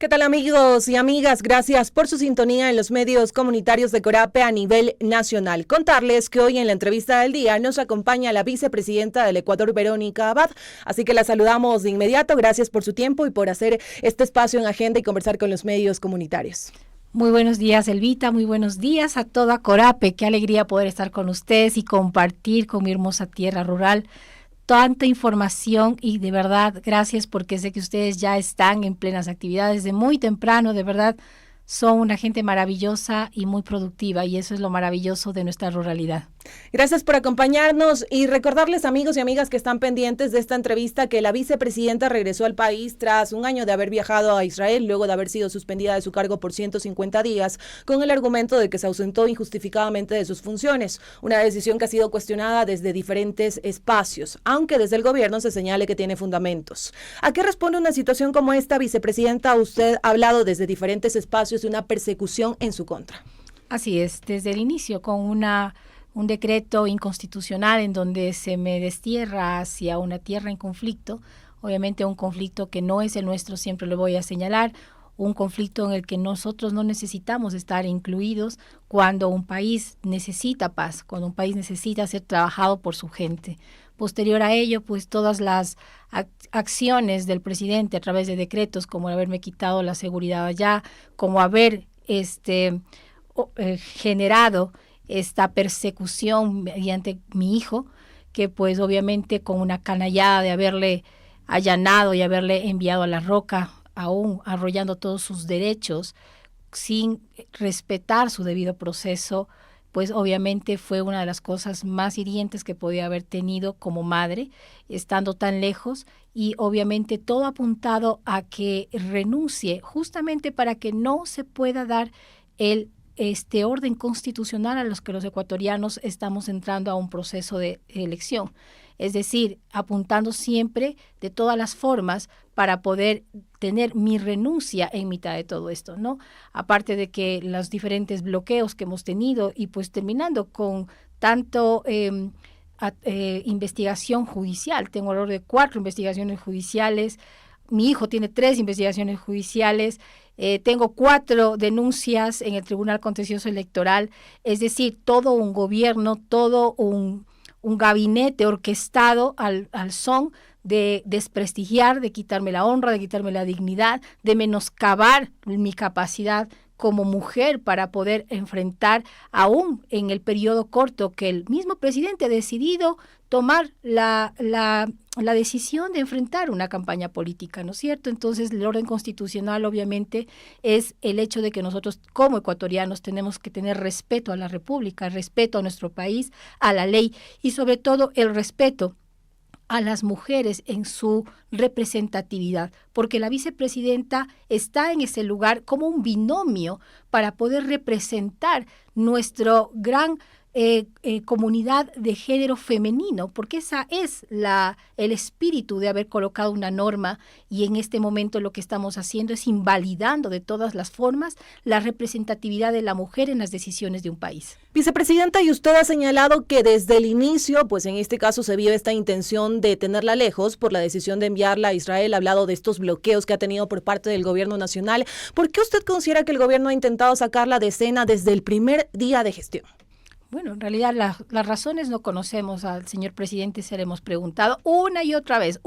¿Qué tal, amigos y amigas? Gracias por su sintonía en los medios comunitarios de Corape a nivel nacional. Contarles que hoy en la entrevista del día nos acompaña la vicepresidenta del Ecuador, Verónica Abad. Así que la saludamos de inmediato. Gracias por su tiempo y por hacer este espacio en agenda y conversar con los medios comunitarios. Muy buenos días, Elvita. Muy buenos días a toda Corape. Qué alegría poder estar con ustedes y compartir con mi hermosa tierra rural tanta información, y de verdad, gracias, porque sé que ustedes ya están en plenas actividades de muy temprano. De verdad, son una gente maravillosa y muy productiva, y eso es lo maravilloso de nuestra ruralidad. Gracias por acompañarnos y recordarles, amigos y amigas que están pendientes de esta entrevista, que la vicepresidenta regresó al país tras un año de haber viajado a Israel, luego de haber sido suspendida de su cargo por 150 días, con el argumento de que se ausentó injustificadamente de sus funciones, una decisión que ha sido cuestionada desde diferentes espacios, aunque desde el gobierno se señale que tiene fundamentos. ¿A qué responde una situación como esta, vicepresidenta? Usted ha hablado desde diferentes espacios de una persecución en su contra. Así es, desde el inicio, con un decreto inconstitucional en donde se me destierra hacia una tierra en conflicto, obviamente un conflicto que no es el nuestro, siempre lo voy a señalar, un conflicto en el que nosotros no necesitamos estar incluidos cuando un país necesita paz, cuando un país necesita ser trabajado por su gente. Posterior a ello, pues todas las acciones del presidente a través de decretos, como haberme quitado la seguridad allá, como haber generado esta persecución mediante mi hijo, que pues obviamente con una canallada de haberle allanado y haberle enviado a la roca, aún arrollando todos sus derechos, sin respetar su debido proceso, pues obviamente fue una de las cosas más hirientes que podía haber tenido como madre, estando tan lejos, y obviamente todo apuntado a que renuncie, justamente para que no se pueda dar este orden constitucional a los que los ecuatorianos estamos entrando a un proceso de elección. Es decir, apuntando siempre de todas las formas para poder tener mi renuncia en mitad de todo esto, ¿no? Aparte de que los diferentes bloqueos que hemos tenido, y pues terminando con tanto investigación judicial. Tengo alrededor de 4 investigaciones judiciales. Mi hijo tiene 3 investigaciones judiciales. Tengo 4 denuncias en el Tribunal Contencioso Electoral. Es decir, todo un gobierno, todo un gabinete orquestado al son de desprestigiar, de quitarme la honra, de quitarme la dignidad, de menoscabar mi capacidad como mujer para poder enfrentar, aún en el periodo corto que el mismo presidente ha decidido tomar la decisión de enfrentar una campaña política, ¿no es cierto? Entonces, el orden constitucional obviamente es el hecho de que nosotros como ecuatorianos tenemos que tener respeto a la República, respeto a nuestro país, a la ley, y sobre todo el respeto a las mujeres en su representatividad, porque la vicepresidenta está en ese lugar como un binomio para poder representar nuestro gran comunidad de género femenino, porque esa es el espíritu de haber colocado una norma, y en este momento lo que estamos haciendo es invalidando de todas las formas la representatividad de la mujer en las decisiones de un país. Vicepresidenta, y usted ha señalado que desde el inicio, pues en este caso se vio esta intención de tenerla lejos por la decisión de enviarla a Israel. Ha hablado de estos bloqueos que ha tenido por parte del gobierno nacional. ¿Por qué usted considera que el gobierno ha intentado sacarla de escena desde el primer día de gestión? Bueno, en realidad las razones no conocemos. Al señor presidente se le hemos preguntado una y otra vez.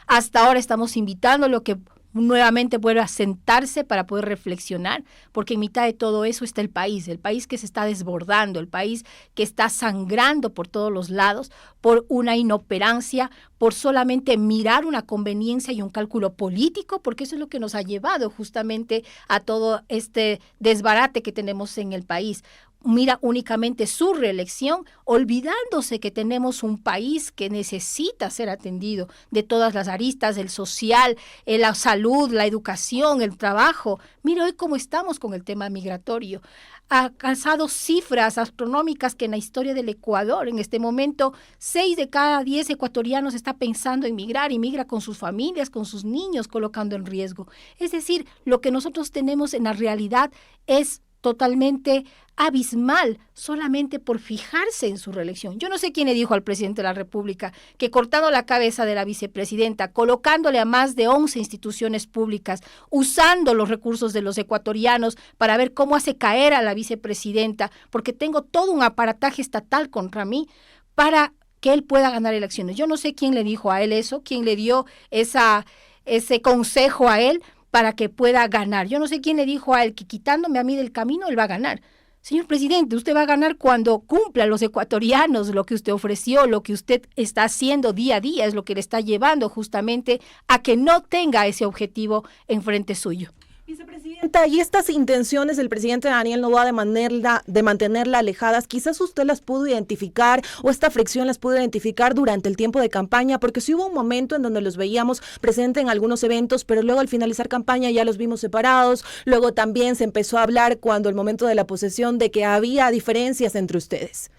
Hasta ahora estamos invitándolo que nuevamente vuelva a sentarse para poder reflexionar, porque en mitad de todo eso está el país que se está desbordando, el país que está sangrando por todos los lados, por una inoperancia, por solamente mirar una conveniencia y un cálculo político, porque eso es lo que nos ha llevado justamente a todo este desbarate que tenemos en el país. Mira únicamente su reelección, olvidándose que tenemos un país que necesita ser atendido de todas las aristas, el social, la salud, la educación, el trabajo. Mira hoy cómo estamos con el tema migratorio. Ha alcanzado cifras astronómicas que en la historia del Ecuador, en este momento, 6 de cada 10 ecuatorianos está pensando en migrar, y migra con sus familias, con sus niños, colocando en riesgo. Es decir, lo que nosotros tenemos en la realidad es totalmente abismal solamente por fijarse en su reelección. Yo no sé quién le dijo al presidente de la República que cortando la cabeza de la vicepresidenta, colocándole a más de 11 instituciones públicas, usando los recursos de los ecuatorianos para ver cómo hace caer a la vicepresidenta, porque tengo todo un aparataje estatal contra mí, para que él pueda ganar elecciones. Yo no sé quién le dijo a él eso, quién le dio ese consejo a él para que pueda ganar. Yo no sé quién le dijo a él que quitándome a mí del camino, él va a ganar. Señor presidente, usted va a ganar cuando cumpla a los ecuatorianos lo que usted ofreció, lo que usted está haciendo día a día, es lo que le está llevando justamente a que no tenga ese objetivo enfrente suyo. Vicepresidenta, y estas intenciones del presidente Daniel Noboa de mantenerla alejadas, quizás usted las pudo identificar o esta fricción las pudo identificar durante el tiempo de campaña, porque sí hubo un momento en donde los veíamos presentes en algunos eventos, pero luego al finalizar campaña ya los vimos separados, luego también se empezó a hablar cuando el momento de la posesión de que había diferencias entre ustedes.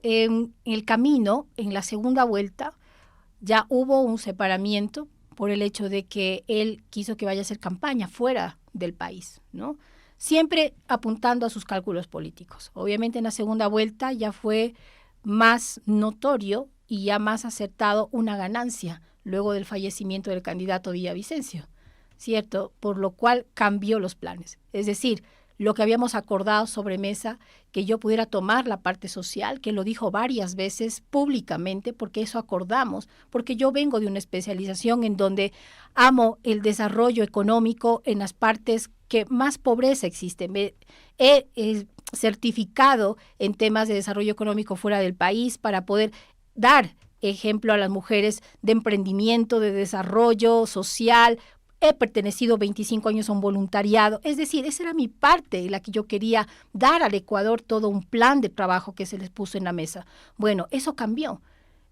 En el camino, en la segunda vuelta, ya hubo un separamiento por el hecho de que él quiso que vaya a hacer campaña fuera del país, ¿no? Siempre apuntando a sus cálculos políticos. Obviamente en la segunda vuelta ya fue más notorio y ya más acertado una ganancia luego del fallecimiento del candidato Villavicencio, ¿cierto? Por lo cual cambió los planes. Es decir, lo que habíamos acordado sobre mesa, que yo pudiera tomar la parte social, que lo dijo varias veces públicamente, porque eso acordamos, porque yo vengo de una especialización en donde amo el desarrollo económico en las partes que más pobreza existe. Me he certificado en temas de desarrollo económico fuera del país para poder dar ejemplo a las mujeres de emprendimiento, de desarrollo social. He pertenecido 25 años a un voluntariado, es decir, esa era mi parte, la que yo quería dar al Ecuador todo un plan de trabajo que se les puso en la mesa. Bueno, eso cambió.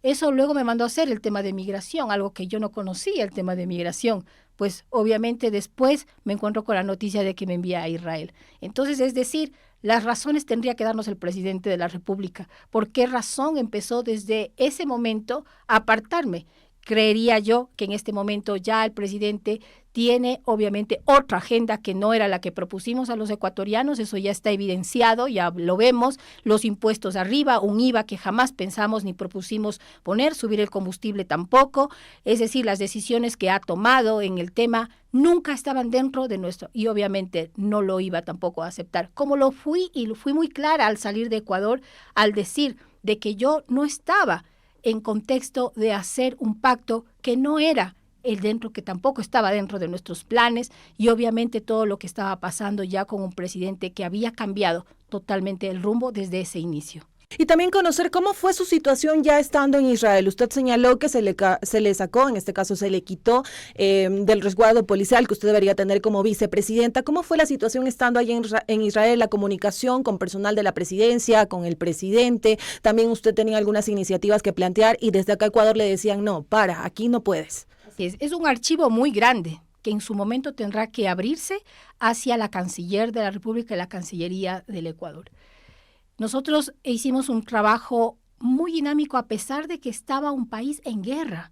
Eso luego me mandó a hacer el tema de migración, algo que yo no conocía, el tema de migración. Pues obviamente después me encuentro con la noticia de que me envía a Israel. Entonces, es decir, las razones tendría que darnos el presidente de la República. ¿Por qué razón empezó desde ese momento a apartarme? Creería yo que en este momento ya el presidente tiene obviamente otra agenda que no era la que propusimos a los ecuatorianos, eso ya está evidenciado, ya lo vemos, los impuestos arriba, un IVA que jamás pensamos ni propusimos poner, subir el combustible tampoco, es decir, las decisiones que ha tomado en el tema nunca estaban dentro de nuestro, y obviamente no lo iba tampoco a aceptar, como lo fui y lo fui muy clara al salir de Ecuador, al decir de que yo no estaba en contexto de hacer un pacto que no era el dentro, que tampoco estaba dentro de nuestros planes, y obviamente todo lo que estaba pasando ya con un presidente que había cambiado totalmente el rumbo desde ese inicio. Y también conocer cómo fue su situación ya estando en Israel. Usted señaló que se le sacó, en este caso se le quitó del resguardo policial que usted debería tener como vicepresidenta. ¿Cómo fue la situación estando allí en Israel, la comunicación con personal de la presidencia, con el presidente? También usted tenía algunas iniciativas que plantear y desde acá a Ecuador le decían, no, aquí no puedes. Así es un archivo muy grande que en su momento tendrá que abrirse hacia la canciller de la República y la Cancillería del Ecuador. Nosotros hicimos un trabajo muy dinámico a pesar de que estaba un país en guerra,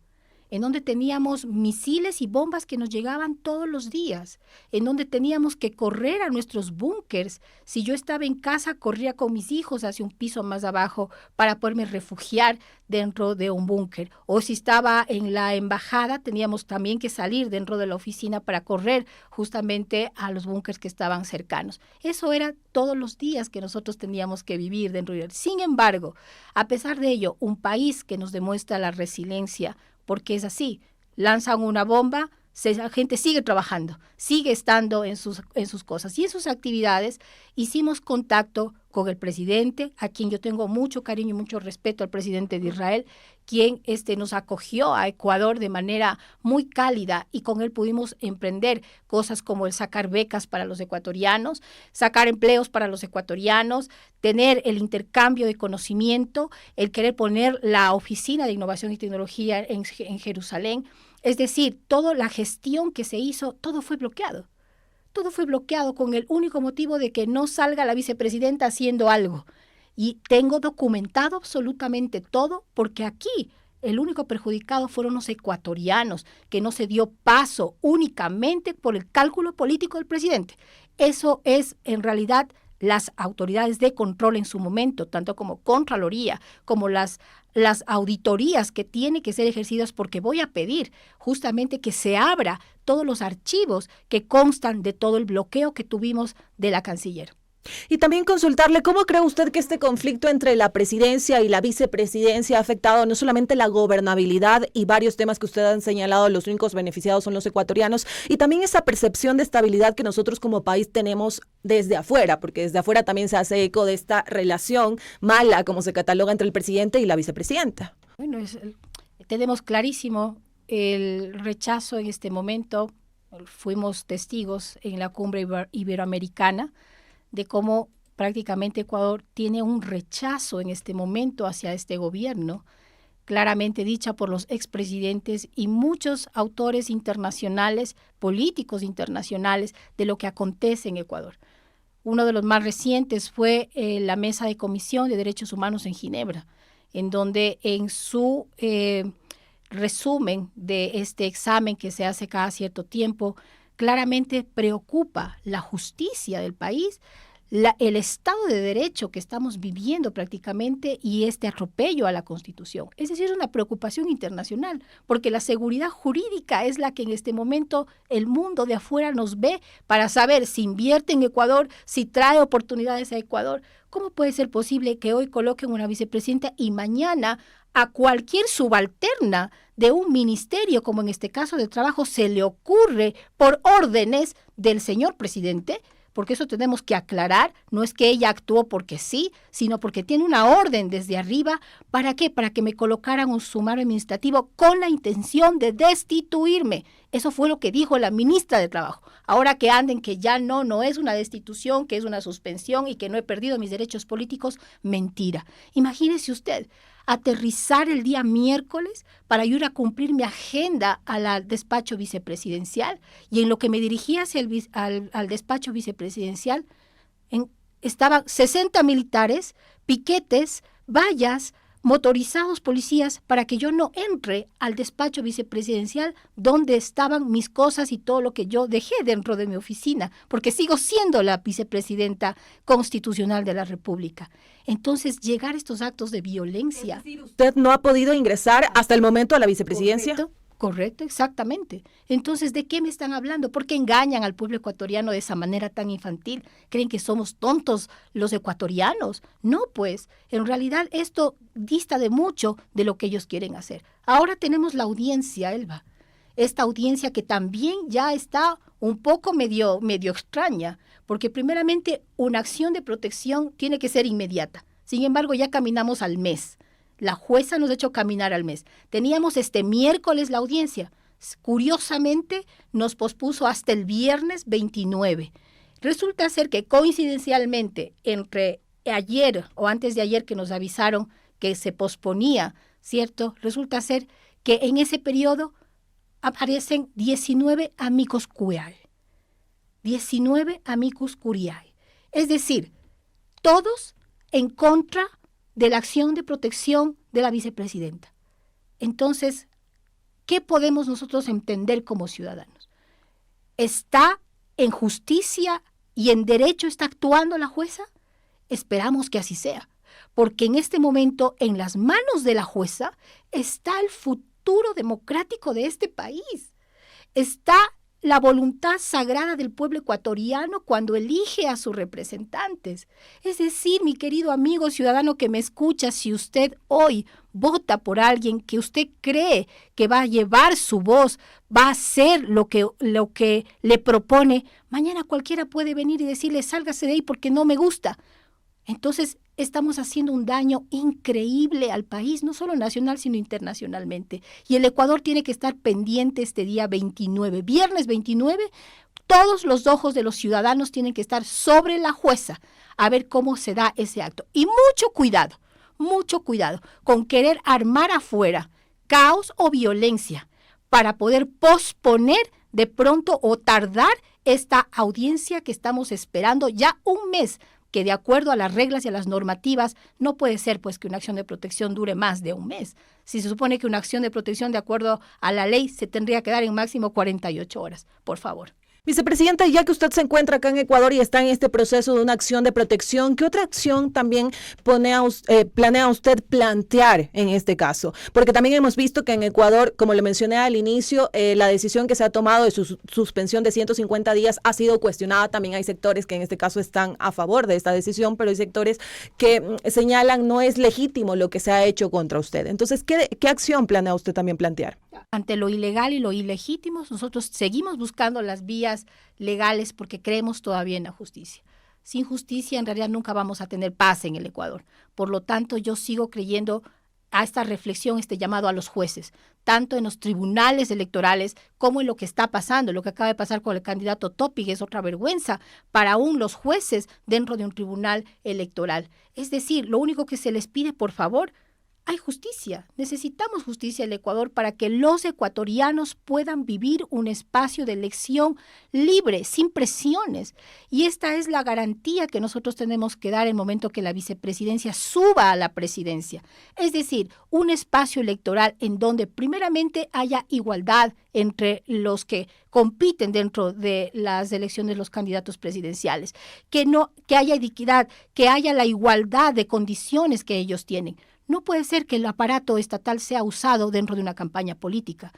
en donde teníamos misiles y bombas que nos llegaban todos los días, en donde teníamos que correr a nuestros búnkers. Si yo estaba en casa, corría con mis hijos hacia un piso más abajo para poderme refugiar dentro de un búnker. O si estaba en la embajada, teníamos también que salir dentro de la oficina para correr justamente a los búnkers que estaban cercanos. Eso era todos los días que nosotros teníamos que vivir dentro de él. Sin embargo, a pesar de ello, un país que nos demuestra la resiliencia, porque es así, lanzan una bomba, la gente sigue trabajando, sigue estando en sus cosas. Y en sus actividades hicimos contacto con el presidente, a quien yo tengo mucho cariño y mucho respeto, al presidente de Israel, quien nos acogió a Ecuador de manera muy cálida, y con él pudimos emprender cosas como el sacar becas para los ecuatorianos, sacar empleos para los ecuatorianos, tener el intercambio de conocimiento, el querer poner la Oficina de Innovación y Tecnología en Jerusalén. Es decir, toda la gestión que se hizo, todo fue bloqueado. Todo fue bloqueado con el único motivo de que no salga la vicepresidenta haciendo algo. Y tengo documentado absolutamente todo, porque aquí el único perjudicado fueron los ecuatorianos, que no se dio paso únicamente por el cálculo político del presidente. Eso es en realidad las autoridades de control en su momento, tanto como Contraloría, como las auditorías que tienen que ser ejercidas, porque voy a pedir justamente que se abra todos los archivos que constan de todo el bloqueo que tuvimos de la canciller. Y también consultarle, ¿cómo cree usted que este conflicto entre la presidencia y la vicepresidencia ha afectado no solamente la gobernabilidad y varios temas que usted han señalado, los únicos beneficiados son los ecuatorianos, y también esa percepción de estabilidad que nosotros como país tenemos desde afuera, porque desde afuera también se hace eco de esta relación mala, como se cataloga, entre el presidente y la vicepresidenta? Bueno, tenemos clarísimo el rechazo en este momento. Fuimos testigos en la cumbre iberoamericana de cómo prácticamente Ecuador tiene un rechazo en este momento hacia este gobierno, claramente dicha por los expresidentes y muchos autores internacionales, políticos internacionales, de lo que acontece en Ecuador. Uno de los más recientes fue la Mesa de Comisión de Derechos Humanos en Ginebra, en donde en su resumen de este examen que se hace cada cierto tiempo, claramente preocupa la justicia del país, el Estado de Derecho que estamos viviendo prácticamente y este atropello a la Constitución. Es decir, es una preocupación internacional, porque la seguridad jurídica es la que en este momento el mundo de afuera nos ve para saber si invierte en Ecuador, si trae oportunidades a Ecuador. ¿Cómo puede ser posible que hoy coloquen una vicepresidenta y mañana a cualquier subalterna de un ministerio, como en este caso de trabajo, se le ocurre por órdenes del señor presidente? Porque eso tenemos que aclarar, no es que ella actuó porque sí, sino porque tiene una orden desde arriba. ¿Para qué? Para que me colocaran un sumario administrativo con la intención de destituirme. Eso fue lo que dijo la ministra de Trabajo. Ahora que anden que ya no es una destitución, que es una suspensión y que no he perdido mis derechos políticos, mentira. Imagínese usted, aterrizar el día miércoles para ir a cumplir mi agenda al despacho vicepresidencial, y en lo que me dirigía hacia al despacho vicepresidencial estaban 60 militares, piquetes, vallas, motorizados policías para que yo no entre al despacho vicepresidencial donde estaban mis cosas y todo lo que yo dejé dentro de mi oficina, porque sigo siendo la vicepresidenta constitucional de la República. Entonces, llegar a estos actos de violencia. Es decir, ¿usted no ha podido ingresar hasta el momento a la vicepresidencia? Correcto, exactamente. Entonces, ¿de qué me están hablando? ¿Por qué engañan al pueblo ecuatoriano de esa manera tan infantil? ¿Creen que somos tontos los ecuatorianos? No, pues, en realidad esto dista de mucho de lo que ellos quieren hacer. Ahora tenemos la audiencia, Elba. Esta audiencia que también ya está un poco medio extraña, porque primeramente una acción de protección tiene que ser inmediata. Sin embargo, ya caminamos al mes. La jueza nos ha hecho caminar al mes. Teníamos este miércoles la audiencia. Curiosamente, nos pospuso hasta el viernes 29. Resulta ser que coincidencialmente, entre ayer o antes de ayer que nos avisaron que se posponía, ¿cierto? Resulta ser que en ese periodo aparecen 19 amicus curiae. 19 amicus curiae. Es decir, todos en contra de la acción de protección de la vicepresidenta. Entonces, ¿qué podemos nosotros entender como ciudadanos? ¿Está en justicia y en derecho está actuando la jueza? Esperamos que así sea, porque en este momento en las manos de la jueza está el futuro democrático de este país. Está la voluntad sagrada del pueblo ecuatoriano cuando elige a sus representantes. Es decir, mi querido amigo ciudadano que me escucha, si usted hoy vota por alguien que usted cree que va a llevar su voz, va a hacer lo que le propone, mañana cualquiera puede venir y decirle, sálgase de ahí porque no me gusta. Entonces, estamos haciendo un daño increíble al país, no solo nacional, sino internacionalmente. Y el Ecuador tiene que estar pendiente este día 29, viernes 29, todos los ojos de los ciudadanos tienen que estar sobre la jueza a ver cómo se da ese acto. Y mucho cuidado con querer armar afuera caos o violencia para poder posponer de pronto o tardar esta audiencia que estamos esperando ya un mes, que de acuerdo a las reglas y a las normativas no puede ser pues que una acción de protección dure más de un mes. Si se supone que una acción de protección de acuerdo a la ley se tendría que dar en máximo 48 horas, por favor. Vicepresidenta, ya que usted se encuentra acá en Ecuador y está en este proceso de una acción de protección, ¿qué otra acción también planea usted plantear en este caso? Porque también hemos visto que en Ecuador, como le mencioné al inicio, la decisión que se ha tomado de su suspensión de 150 días ha sido cuestionada. También hay sectores que en este caso están a favor de esta decisión, pero hay sectores que señalan no es legítimo lo que se ha hecho contra usted. Entonces, ¿qué acción planea usted también plantear? Ante lo ilegal y lo ilegítimo, nosotros seguimos buscando las vías legales porque creemos todavía en la justicia. Sin justicia, en realidad, nunca vamos a tener paz en el Ecuador. Por lo tanto, yo sigo creyendo a esta reflexión, este llamado a los jueces, tanto en los tribunales electorales como en lo que está pasando. Lo que acaba de pasar con el candidato Topic es otra vergüenza para aún los jueces dentro de un tribunal electoral. Es decir, lo único que se les pide, por favor, hay justicia. Necesitamos justicia en el Ecuador para que los ecuatorianos puedan vivir un espacio de elección libre, sin presiones. Y esta es la garantía que nosotros tenemos que dar en el momento que la vicepresidencia suba a la presidencia. Es decir, un espacio electoral en donde primeramente haya igualdad entre los que compiten dentro de las elecciones de los candidatos presidenciales, que haya equidad, que haya la igualdad de condiciones que ellos tienen. No puede ser que el aparato estatal sea usado dentro de una campaña política,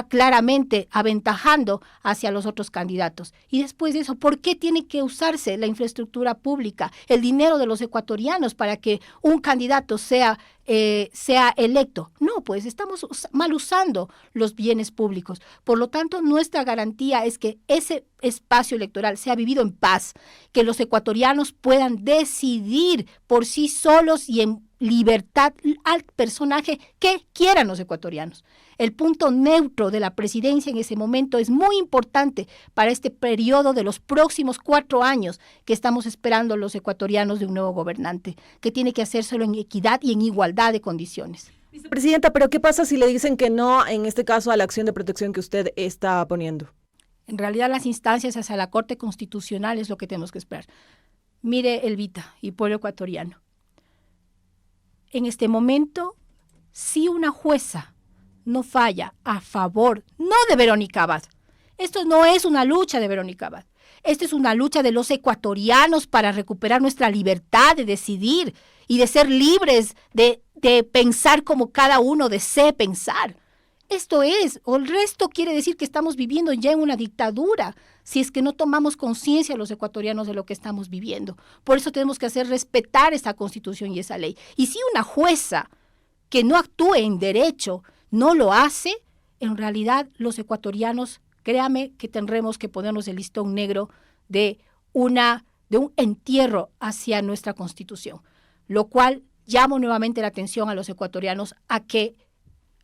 claramente aventajando hacia los otros candidatos. Y después de eso, ¿por qué tiene que usarse la infraestructura pública, el dinero de los ecuatorianos para que un candidato sea electo? No, pues estamos mal usando los bienes públicos. Por lo tanto, nuestra garantía es que ese espacio electoral sea vivido en paz, que los ecuatorianos puedan decidir por sí solos y en libertad al personaje que quieran los ecuatorianos. El punto neutro de la presidencia en ese momento es muy importante para este periodo de los próximos 4 años que estamos esperando los ecuatorianos de un nuevo gobernante, que tiene que hacérselo en equidad y en igualdad de condiciones. Vicepresidenta, pero ¿qué pasa si le dicen que no, en este caso, a la acción de protección que usted está poniendo? En realidad, las instancias hacia la Corte Constitucional es lo que tenemos que esperar. Mire, Elvita y pueblo ecuatoriano. En este momento, si una jueza no falla a favor, no de Verónica Abad, esto no es una lucha de Verónica Abad, esto es una lucha de los ecuatorianos para recuperar nuestra libertad de decidir y de ser libres de pensar como cada uno desee pensar. Esto es, o el resto quiere decir que estamos viviendo ya en una dictadura, si es que no tomamos conciencia los ecuatorianos de lo que estamos viviendo. Por eso tenemos que hacer respetar esa Constitución y esa ley. Y si una jueza que no actúe en derecho no lo hace, en realidad los ecuatorianos, créame que tendremos que ponernos el listón negro de un entierro hacia nuestra Constitución, lo cual llamo nuevamente la atención a los ecuatorianos a que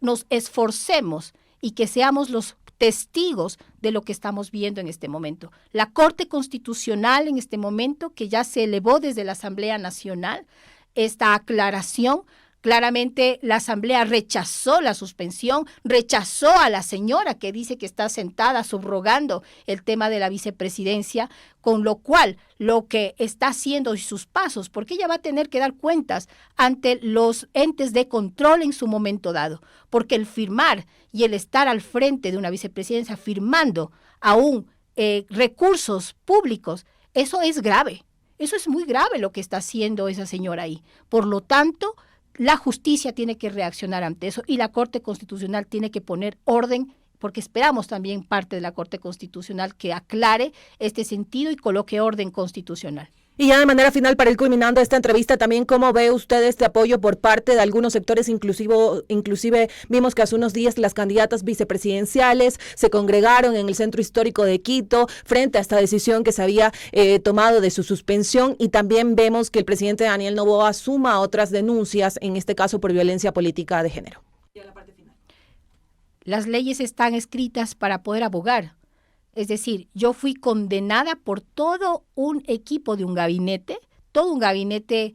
nos esforcemos y que seamos los testigos de lo que estamos viendo en este momento. La Corte Constitucional en este momento, que ya se elevó desde la Asamblea Nacional, esta aclaración, claramente la Asamblea rechazó la suspensión, rechazó a la señora que dice que está sentada subrogando el tema de la vicepresidencia, con lo cual lo que está haciendo y sus pasos, porque ella va a tener que dar cuentas ante los entes de control en su momento dado, porque el firmar y el estar al frente de una vicepresidencia firmando aún recursos públicos, eso es grave, eso es muy grave lo que está haciendo esa señora ahí. Por lo tanto, la justicia tiene que reaccionar ante eso y la Corte Constitucional tiene que poner orden, porque esperamos también parte de la Corte Constitucional que aclare este sentido y coloque orden constitucional. Y ya de manera final, para ir culminando esta entrevista, también cómo ve usted este apoyo por parte de algunos sectores, inclusive vimos que hace unos días las candidatas vicepresidenciales se congregaron en el Centro Histórico de Quito frente a esta decisión que se había tomado de su suspensión, y también vemos que el presidente Daniel Noboa suma otras denuncias, en este caso por violencia política de género. Y a la parte final. Las leyes están escritas para poder abogar. Es decir, yo fui condenada por todo un equipo de un gabinete, todo un gabinete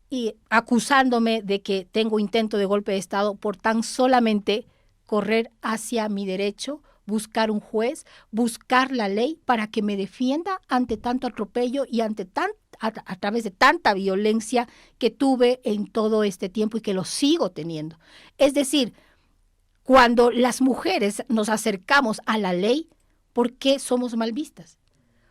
y acusándome de que tengo intento de golpe de Estado por tan solamente correr hacia mi derecho, buscar un juez, buscar la ley para que me defienda ante tanto atropello y ante a través de tanta violencia que tuve en todo este tiempo y que lo sigo teniendo. Es decir, cuando las mujeres nos acercamos a la ley, ¿por qué somos mal vistas?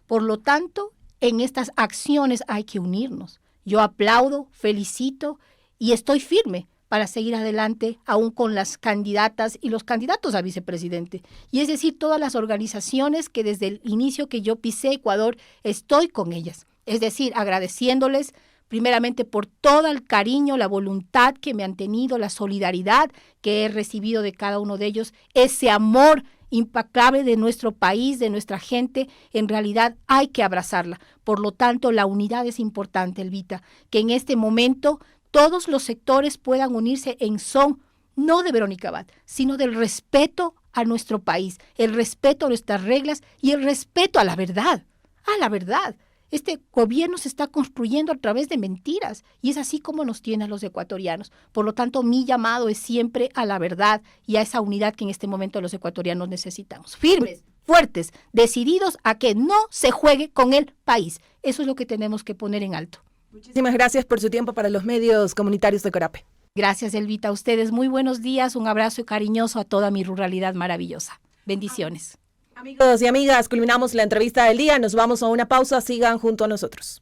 Por lo tanto, en estas acciones hay que unirnos. Yo aplaudo, felicito y estoy firme para seguir adelante aún con las candidatas y los candidatos a vicepresidente. Y es decir, todas las organizaciones que desde el inicio que yo pisé Ecuador, estoy con ellas. Es decir, agradeciéndoles primeramente por todo el cariño, la voluntad que me han tenido, la solidaridad que he recibido de cada uno de ellos, ese amor impecable de nuestro país, de nuestra gente, en realidad hay que abrazarla. Por lo tanto, la unidad es importante, Elvita, que en este momento todos los sectores puedan unirse en son, no de Verónica Abad, sino del respeto a nuestro país, el respeto a nuestras reglas y el respeto a la verdad, a la verdad. Este gobierno se está construyendo a través de mentiras y es así como nos tiene a los ecuatorianos. Por lo tanto, mi llamado es siempre a la verdad y a esa unidad que en este momento los ecuatorianos necesitamos. Firmes, fuertes, decididos a que no se juegue con el país. Eso es lo que tenemos que poner en alto. Muchísimas gracias por su tiempo para los medios comunitarios de Corape. Gracias, Elvita. A ustedes muy buenos días. Un abrazo cariñoso a toda mi ruralidad maravillosa. Bendiciones. Amigos y amigas, culminamos la entrevista del día. Nos vamos a una pausa. Sigan junto a nosotros.